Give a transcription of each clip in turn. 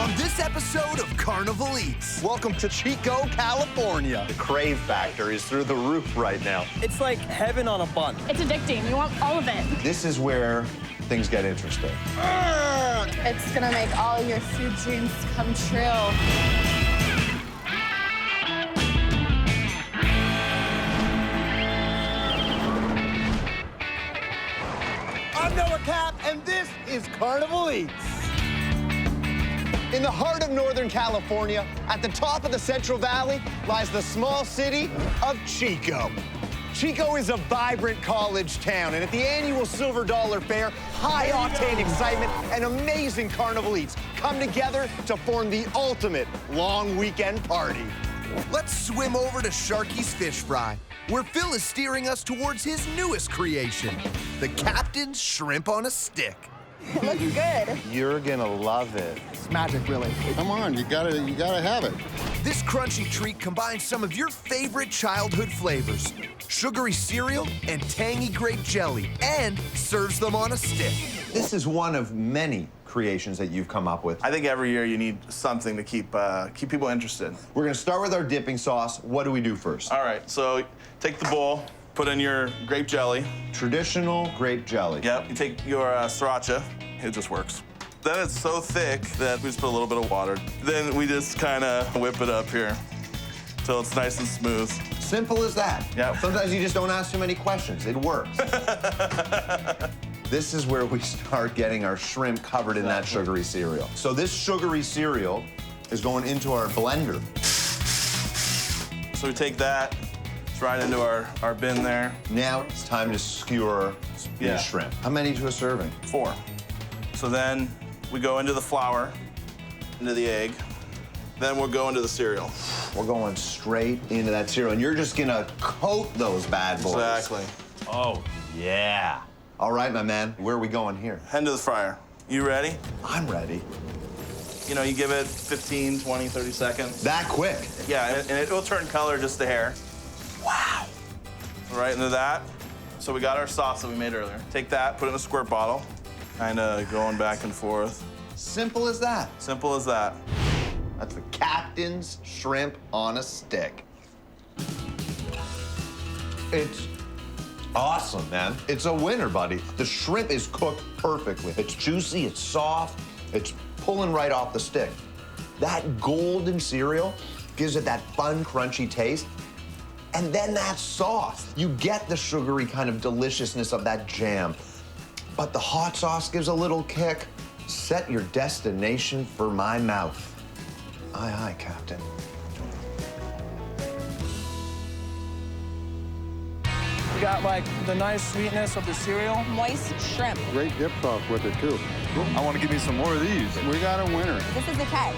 on this episode of Carnival Eats. Welcome to Chico, California. The crave factor is through the roof right now. It's like heaven on a bun. It's addicting. You want all of it. This is where things get interesting. It's gonna make all your food dreams come true. I'm Noah Cappe, and this is Carnival Eats. In the heart of Northern California, at the top of the Central Valley, lies the small city of Chico. Chico is a vibrant college town, and at the annual Silver Dollar Fair, high-octane excitement and amazing Carnival Eats come together to form the ultimate long weekend party. Let's swim over to Sharky's Fish Fry, where Phil is steering us towards his newest creation, the Captain's Shrimp on a Stick. It looks good. You're gonna love it. It's magic, really. Come on, you gotta have it. This crunchy treat combines some of your favorite childhood flavors, sugary cereal and tangy grape jelly, and serves them on a stick. This is one of many creations that you've come up with. I think every year you need something to keep people interested. We're gonna start with our dipping sauce. What do we do first? All right, so take the bowl, put in your grape jelly. Traditional grape jelly. Yep, you take your sriracha. It just works. Then it's so thick that we just put a little bit of water. Then we just kind of whip it up here till it's nice and smooth. Simple as that. Yep. Sometimes you just don't ask too many questions. It works. This is where we start getting our shrimp covered in that sugary cereal. So this sugary cereal is going into our blender. So we take that, it's right into our bin there. Now it's time to skewer these shrimp. How many to a serving? 4. So then we go into the flour, into the egg, then we'll go into the cereal. We're going straight into that cereal, and you're just gonna coat those bad boys. Exactly. Oh, yeah. All right, my man, where are we going here? Head to the fryer. You ready? I'm ready. You know, you give it 15, 20, 30 seconds. That quick? Yeah, and it will turn color just a hair. Wow. Right into that. So we got our sauce that we made earlier. Take that, put it in a squirt bottle, kind of going back and forth. Simple as that. Simple as that. That's the Captain's Shrimp on a Stick. It's awesome, man. It's a winner, buddy. The shrimp is cooked perfectly. It's juicy, it's soft, it's pulling right off the stick. That golden cereal gives it that fun, crunchy taste. And then that sauce. You get the sugary kind of deliciousness of that jam. But the hot sauce gives a little kick. Set your destination for my mouth. Aye, aye, Captain. You got like the nice sweetness of the cereal. Moist shrimp. Great dip sauce with it, too. I want to give me some more of these. We got a winner. This is okay.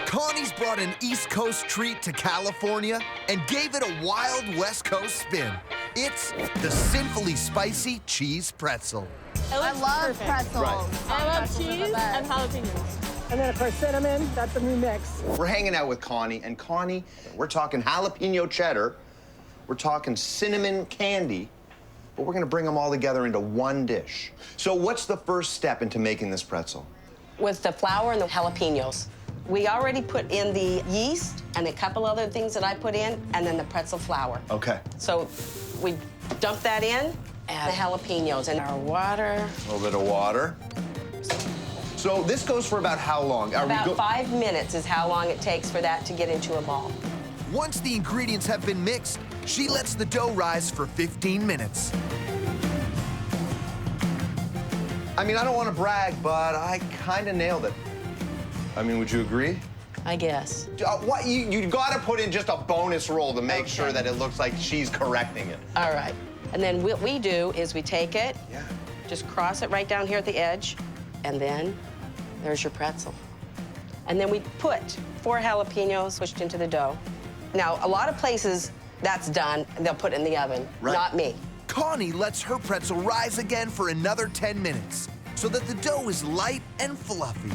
Connie's brought an East Coast treat to California and gave it a wild West Coast spin. It's the Sinfully Spicy Cheese Pretzel. I love pretzels. Right. I love Pretzels are the cheese best. and jalapenos. And then, of course, cinnamon. That's a new mix. We're hanging out with Connie, and Connie, we're talking jalapeno cheddar, we're talking cinnamon candy, but we're gonna bring them all together into one dish. So what's the first step into making this pretzel? With the flour and the jalapenos. We already put in the yeast and a couple other things that I put in, and then the pretzel flour. Okay. So we dump that in, add the jalapenos and our water. A little bit of water. So this goes for about how long? About 5 minutes is how long it takes for that to get into a ball. Once the ingredients have been mixed, she lets the dough rise for 15 minutes. I mean, I don't want to brag, but I kind of nailed it. I mean, would you agree? I guess. What you got to put in just a bonus roll to make sure that it looks like she's correcting it. All right. And then what we do is we take it, Yeah. just cross it right down here at the edge, and then there's your pretzel. And then we put 4 jalapenos pushed into the dough. Now, a lot of places, that's done, and they'll put it in the oven. Right. Not me. Connie lets her pretzel rise again for another 10 minutes so that the dough is light and fluffy.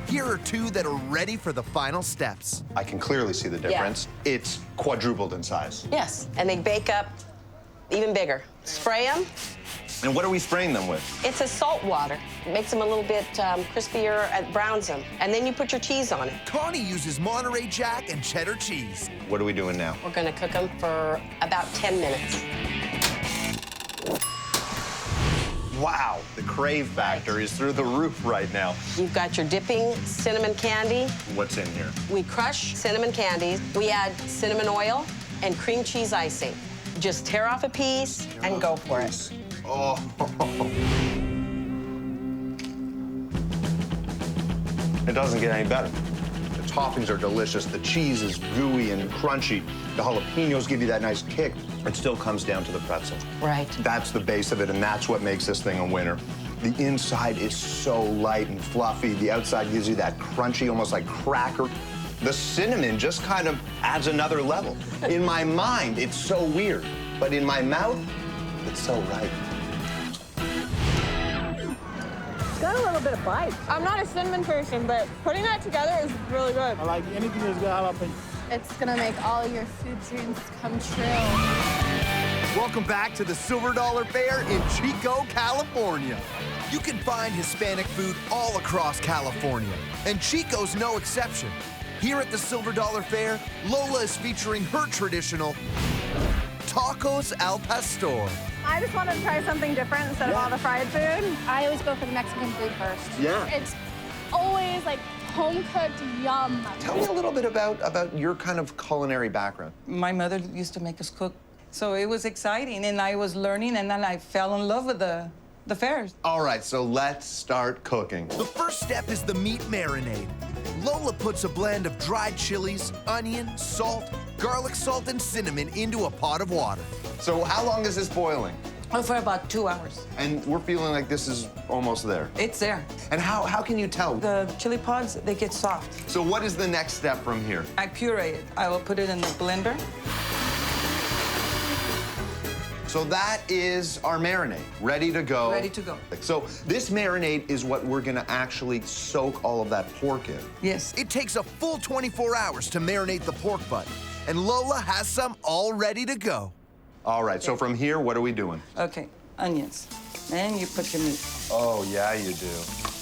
Here are 2 that are ready for the final steps. I can clearly see the difference. It's quadrupled in size. Yes, and they bake up even bigger. spray them. And what are we spraying them with? It's a salt water. It makes them a little bit crispier and browns them. And then you put your cheese on it. Connie uses Monterey Jack and cheddar cheese. What are we doing now? We're gonna cook them for about 10 minutes. Wow, the crave factor is through the roof right now. You've got your dipping cinnamon candy. What's in here? We crush cinnamon candies. We add cinnamon oil and cream cheese icing. Just tear off a piece and go for it. Oh. It doesn't get any better. The toppings are delicious. The cheese is gooey and crunchy. The jalapenos give you that nice kick. It still comes down to the pretzel. Right. That's the base of it, and that's what makes this thing a winner. The inside is so light and fluffy. The outside gives you that crunchy, almost like cracker. The cinnamon just kind of adds another level. In my mind, it's so weird, but in my mouth, it's so right. Got a little bit of bite. I'm not a cinnamon person, but putting that together is really good. I like anything that's got jalapeno. It's gonna make all your food dreams come true. Welcome back to the Silver Dollar Fair in Chico, California. You can find Hispanic food all across California, and Chico's no exception. Here at the Silver Dollar Fair, Lola is featuring her traditional tacos al pastor. I just wanted to try something different instead of all the fried food. I always go for the Mexican food first. Yeah. It's always like home-cooked yum. Tell me a little bit about your kind of culinary background. My mother used to make us cook, so it was exciting, and I was learning, and then I fell in love with the fairs. All right, so let's start cooking. The first step is the meat marinade. Lola puts a blend of dried chilies, onion, salt, garlic salt, and cinnamon into a pot of water. So how long is this boiling? Oh, for about 2 hours. And we're feeling like this is almost there. It's there. And how can you tell? The chili pods, they get soft. So what is the next step from here? I puree it. I will put it in the blender. So that is our marinade, ready to go. Ready to go. So this marinade is what we're gonna actually soak all of that pork in. Yes. It takes a full 24 hours to marinate the pork butt, and Lola has some all ready to go. All right, so from here, what are we doing? Okay, onions. Then you put your meat. Oh, yeah, you do.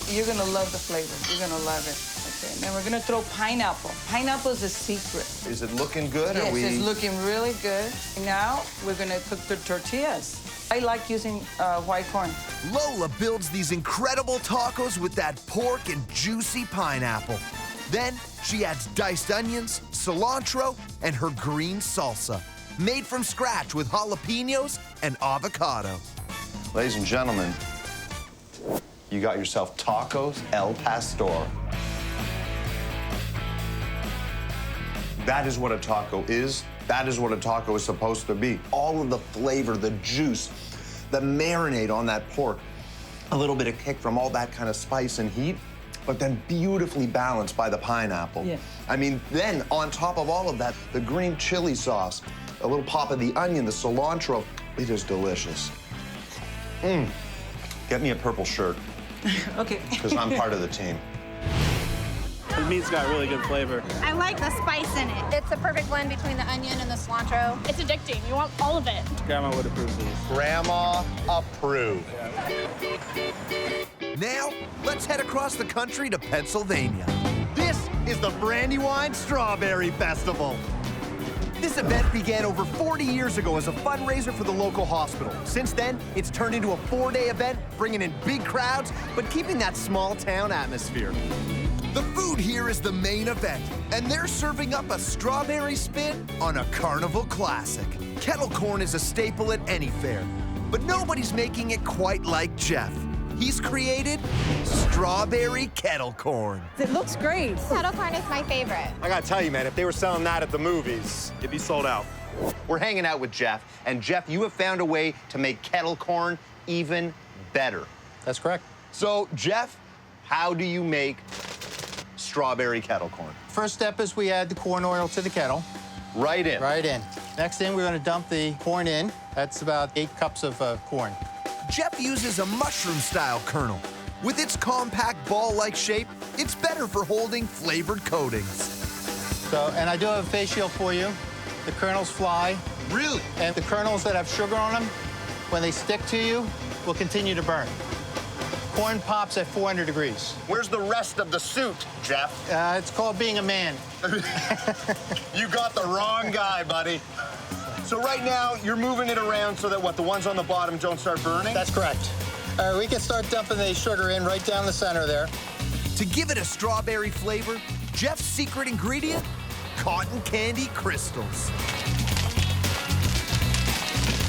You're gonna love the flavor. You're gonna love it. Okay, and then we're gonna throw pineapple. Pineapple is a secret. Is it looking good? Yes, Are we... it's looking really good. Now we're gonna cook the tortillas. I like using white corn. Lola builds these incredible tacos with that pork and juicy pineapple. Then she adds diced onions, cilantro, and her green salsa, made from scratch with jalapenos and avocado. Ladies and gentlemen, you got yourself tacos al pastor. That is what a taco is. That is what a taco is supposed to be. All of the flavor, the juice, the marinade on that pork, a little bit of kick from all that kind of spice and heat, but then beautifully balanced by the pineapple. Yeah. I mean, then on top of all of that, the green chili sauce, a little pop of the onion, the cilantro. It is delicious. Get me a purple shirt, Okay. because I'm part of the team. The meat's got really good flavor. I like the spice in it. It's a perfect blend between the onion and the cilantro. It's addicting. You want all of it. Grandma would approve of this. Grandma approved. Now, let's head across the country to Pennsylvania. This is the Brandywine Strawberry Festival. This event began over 40 years ago as a fundraiser for the local hospital. Since then, it's turned into a 4-day event, bringing in big crowds, but keeping that small town atmosphere. The food here is the main event, and they're serving up a strawberry spin on a Carnival classic. Kettle corn is a staple at any fair, but nobody's making it quite like Jeff. He's created strawberry kettle corn. It looks great. Kettle corn is my favorite. I gotta tell you, man, if they were selling that at the movies, it'd be sold out. We're hanging out with Jeff, and Jeff, you have found a way to make kettle corn even better. That's correct. So, Jeff, how do you make strawberry kettle corn? First step is we add the corn oil to the kettle. Right in. Right in. Next thing, we're gonna dump the corn in. That's about 8 cups of corn. Jeff uses a mushroom-style kernel. With its compact ball-like shape, it's better for holding flavored coatings. So, and I do have a face shield for you. The kernels fly. Really? And the kernels that have sugar on them, When they stick to you, will continue to burn. Corn pops at 400 degrees. Where's the rest of the suit, Jeff? It's called being a man. You got the wrong guy, buddy. So right now, you're moving it around so that, what, the ones on the bottom don't start burning? That's correct. All right, we can start dumping the sugar in right down the center there. To give it a strawberry flavor, Jeff's secret ingredient, cotton candy crystals.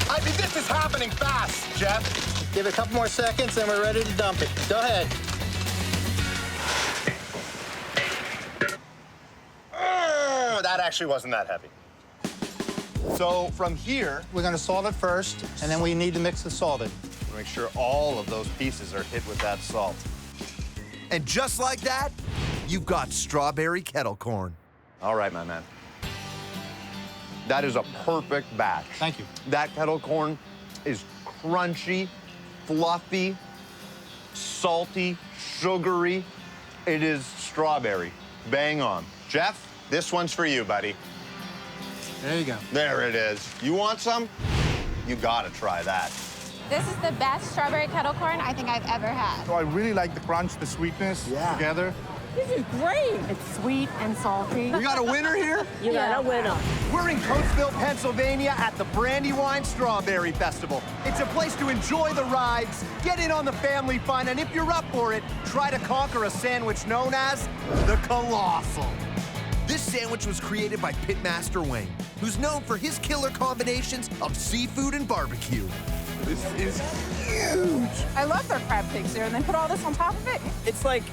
I mean, this is happening fast, Jeff. Give it a couple more seconds and we're ready to dump it. Go ahead. That actually wasn't that heavy. So from here, We're gonna salt it first, and then we need to mix the salt in. make sure all of those pieces are hit with that salt. And just like that, you've got strawberry kettle corn. All right, my man. That is a perfect batch. Thank you. That kettle corn is crunchy, fluffy, salty, sugary. It is strawberry. Bang on. Jeff, this one's for you, buddy. There you go. There it is. You want some? You gotta try that. This is the best strawberry kettle corn I think I've ever had. So I really like the crunch, the sweetness together. This is great. It's sweet and salty. We got a winner here? You got a winner. We're in Coatesville, Pennsylvania at the Brandywine Strawberry Festival. It's a place to enjoy the rides, get in on the family fun, and if you're up for it, try to conquer a sandwich known as the Colossal. This sandwich was created by Pitmaster Wayne, who's known for his killer combinations of seafood and barbecue. This is huge. I love their crab cakes here, and then put all this on top of it. It's like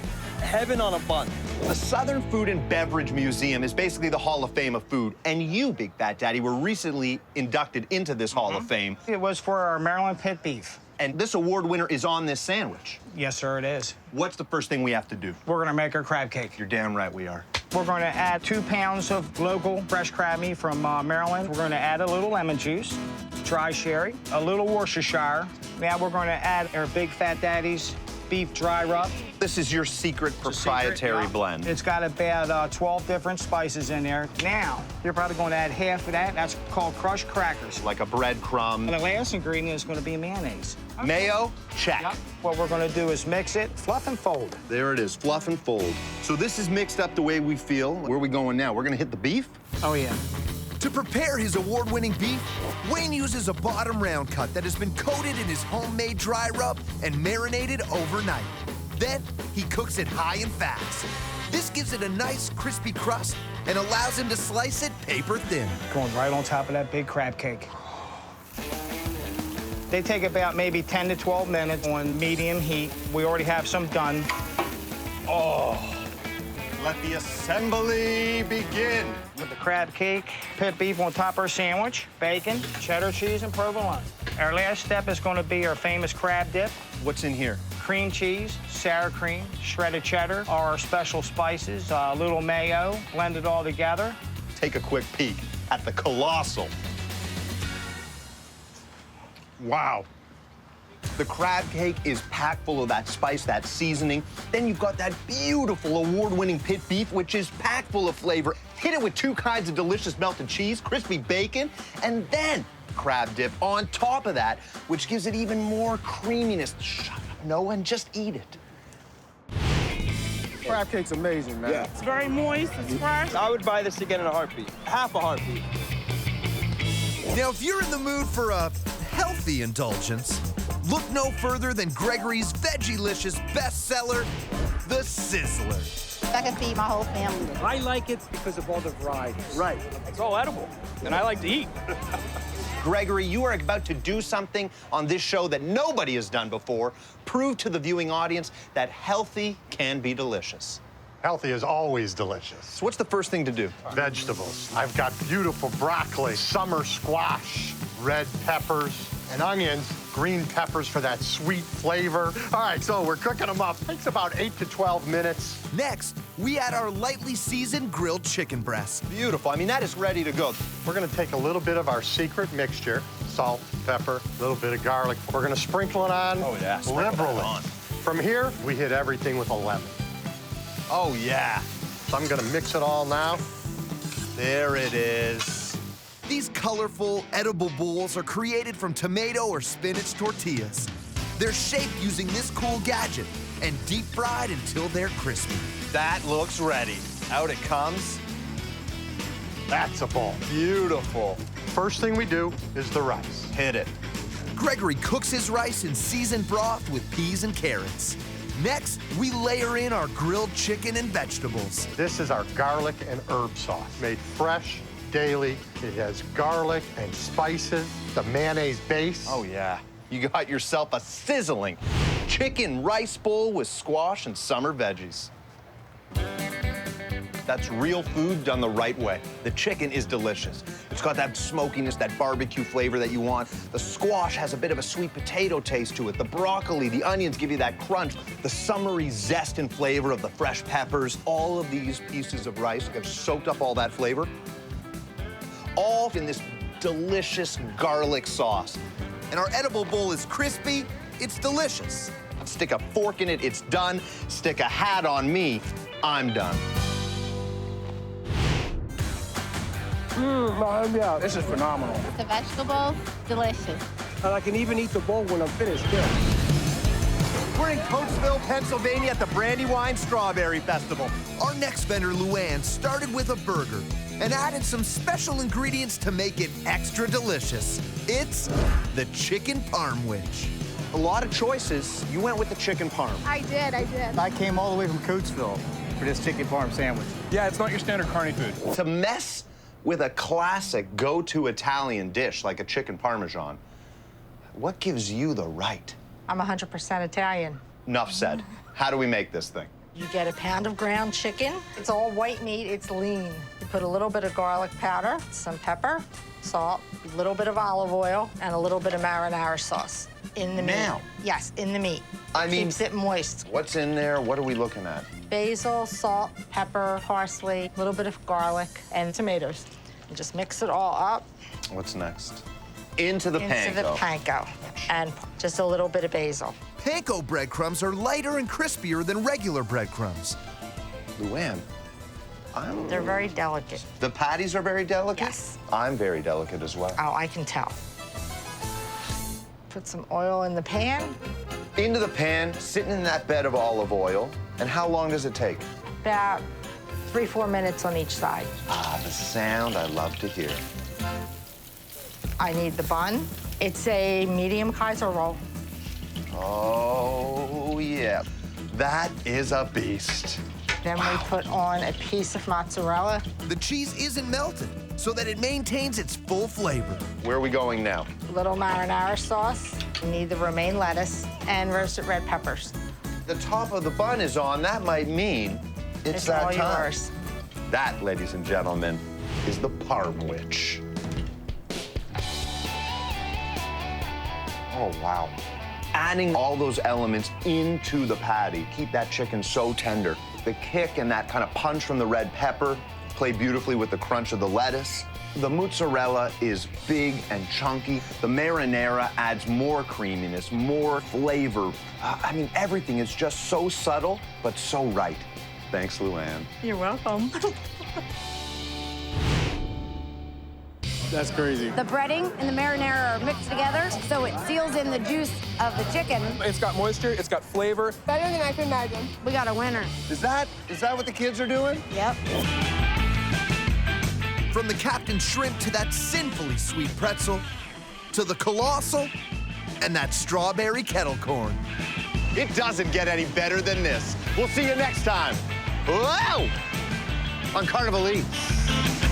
heaven on a bun. The Southern Food and Beverage Museum is basically the Hall of Fame of food, and you, Big Fat Daddy, were recently inducted into this Hall of Fame. It was for our Maryland pit beef. And this award winner is on this sandwich. Yes, sir, it is. What's the first thing we have to do? We're gonna make our crab cake. You're damn right we are. We're gonna add 2 pounds of local fresh crab meat from Maryland. We're gonna add a little lemon juice, dry sherry, a little Worcestershire. Now we're gonna add our Big Fat Daddy's beef dry rub. This is your secret proprietary blend. It's got about 12 different spices in there. Now, you're probably going to add half of that. That's called crushed crackers. Like a breadcrumb. And the last ingredient is going to be mayonnaise. Mayo, check. Yep. What we're going to do is mix it, fluff and fold. There it is, fluff and fold. So this is mixed up the way we feel. Where are we going now? We're gonna hit the beef? Oh, yeah. To prepare his award-winning beef, Wayne uses a bottom round cut that has been coated in his homemade dry rub and marinated overnight. Then he cooks it high and fast. This gives it a nice crispy crust and allows him to slice it paper thin. Going right on top of that big crab cake. They take about maybe 10 to 12 minutes on medium heat. We already have some done. Oh, let the assembly begin. With the crab cake, pit beef on top of our sandwich, bacon, cheddar cheese, and provolone. Our last step is going to be our famous crab dip. What's in here? Cream cheese, sour cream, shredded cheddar, our special spices, a little mayo, blend it all together. Take a quick peek at the Colossal. Wow. The crab cake is packed full of that spice, that seasoning. Then you've got that beautiful award-winning pit beef, which is packed full of flavor. Hit it with 2 kinds of delicious melted cheese, crispy bacon, and then crab dip on top of that, which gives it even more creaminess. Shut up, Noah, and just eat it. Crab cake's amazing, man. It's very moist, it's fresh. I would buy this again in a heartbeat. Half a heartbeat. Now, if you're in the mood for a healthy indulgence, look no further than Gregory's Veggie-licious bestseller, the Sizzler. I could feed my whole family. I like it because of all the varieties. Right. It's all edible, and I like to eat. Gregory, you are about to do something on this show that nobody has done before. Prove to the viewing audience that healthy can be delicious. Healthy is always delicious. So what's the first thing to do? Vegetables. I've got beautiful broccoli, summer squash, red peppers, and onions, green peppers for that sweet flavor. All right, so we're cooking them up. Takes about 8 to 12 minutes. Next, we add our lightly seasoned grilled chicken breast. Beautiful. I mean, that is ready to go. We're gonna take a little bit of our secret mixture, salt, pepper, a little bit of garlic. We're gonna sprinkle it on liberally. From here, we hit everything with a lemon. Oh, yeah. So I'm gonna mix it all now. There it is. These colorful, edible bowls are created from tomato or spinach tortillas. They're shaped using this cool gadget and deep fried until they're crispy. That looks ready. Out it comes. That's a bowl. Beautiful. First thing we do is the rice. Hit it. Gregory cooks his rice in seasoned broth with peas and carrots. Next, we layer in our grilled chicken and vegetables. This is our garlic and herb sauce, made fresh, daily. It has garlic and spices, the mayonnaise base. Oh, yeah. You got yourself a sizzling chicken rice bowl with squash and summer veggies. That's real food done the right way. The chicken is delicious. It's got that smokiness, that barbecue flavor that you want. The squash has a bit of a sweet potato taste to it. The broccoli, the onions give you that crunch. The summery zest and flavor of the fresh peppers. All of these pieces of rice have soaked up all that flavor, all in this delicious garlic sauce. And our edible bowl is crispy, it's delicious. Stick a fork in it, it's done. Stick a hat on me, I'm done. Yeah, this is phenomenal. The vegetables, delicious. And I can even eat the bowl when I'm finished, too. We're in Coatesville, Pennsylvania at the Brandywine Strawberry Festival. Our next vendor, Luann, started with a burger and added some special ingredients to make it extra delicious. It's the chicken Parmwitch. A lot of choices. You went with the chicken parm. I did. I came all the way from Coatesville for this chicken parm sandwich. Yeah, it's not your standard carny food. To mess with a classic go-to Italian dish like a chicken parmesan, what gives you the right? I'm 100% Italian. Enough said. How do we make this thing? You get a pound of ground chicken. It's all white meat, it's lean. You put a little bit of garlic powder, some pepper, salt, a little bit of olive oil, and a little bit of marinara sauce in the meat. Now? Yes, in the meat. I mean, keeps it moist. What's in there? What are we looking at? Basil, salt, pepper, parsley, a little bit of garlic, and tomatoes. And just mix it all up. What's next? Into the panko. Into the panko. And just a little bit of basil. Panko breadcrumbs are lighter and crispier than regular breadcrumbs. Luann, They're very delicate. The patties are very delicate? Yes. I'm very delicate as well. Oh, I can tell. Put some oil in the pan. Into the pan, sitting in that bed of olive oil. And how long does it take? About 3-4 minutes on each side. Ah, the sound I love to hear. I need the bun. It's a medium Kaiser roll. Oh, yeah. That is a beast. Then we put on a piece of mozzarella. The cheese isn't melted, so that it maintains its full flavor. Where are we going now? A little marinara sauce. You need the romaine lettuce and roasted red peppers. The top of the bun is on. That might mean it's that all time. yours. That, ladies and gentlemen, is the Parmwitch. Oh, wow. Adding all those elements into the patty, keep that chicken so tender. The kick and that kind of punch from the red pepper play beautifully with the crunch of the lettuce. The mozzarella is big and chunky. The marinara adds more creaminess, more flavor. I mean, everything is just so subtle, but so right. Thanks, Luann. You're welcome. That's crazy. The breading and the marinara are mixed together, so it seals in the juice of the chicken. It's got moisture, it's got flavor. Better than I could imagine. We got a winner. Is that what the kids are doing? Yep. From the Captain Shrimp to that sinfully sweet pretzel, to the Colossal and that strawberry kettle corn. It doesn't get any better than this. We'll see you next time. Whoa! On Carnival Eats.